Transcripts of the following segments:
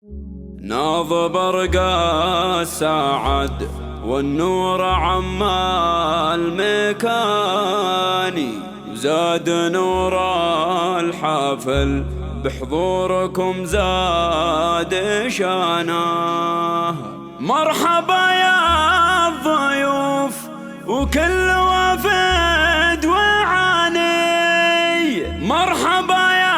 ناض برقا السعد والنور عمال مكاني، زاد نور الحفل بحضوركم زاد شانه. مرحبا يا الضيوف وكل وافد وعاني، مرحبا يا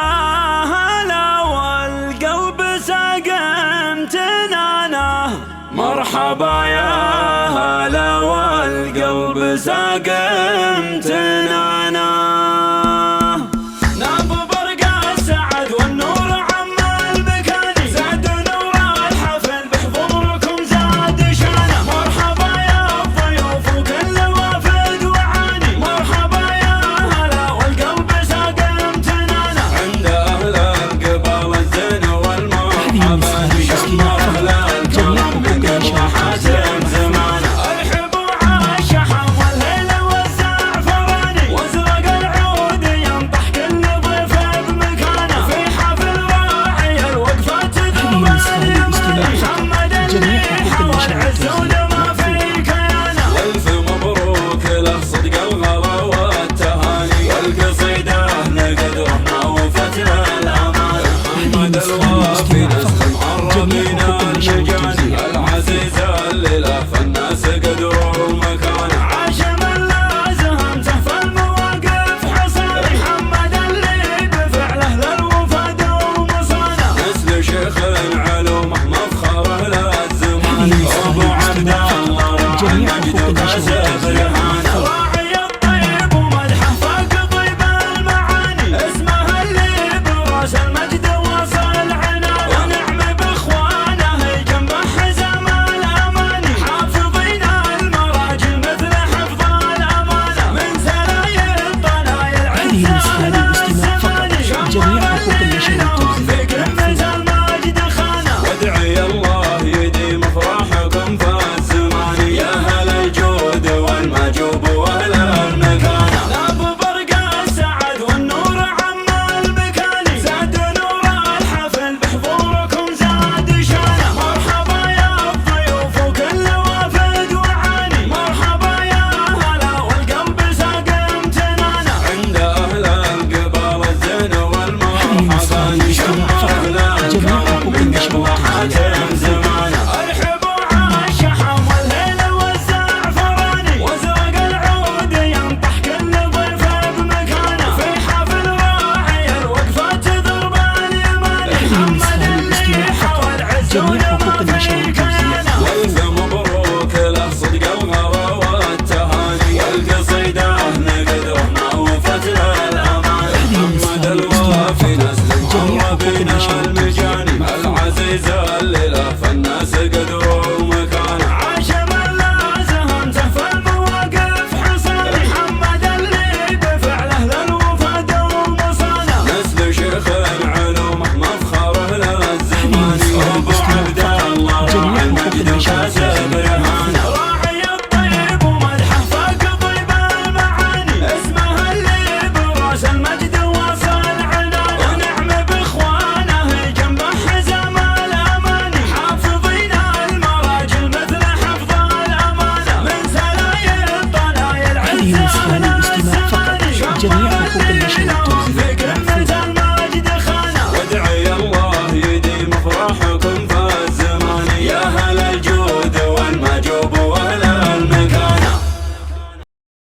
هلا والقلب ساقم تنانه، مرحبا يا هلا والقلب ساقم تنانه. والف مبروك له صدق الغلا والتهاني، والقصيدة لقد رحنا وفتنا الأمان. محمد الوافي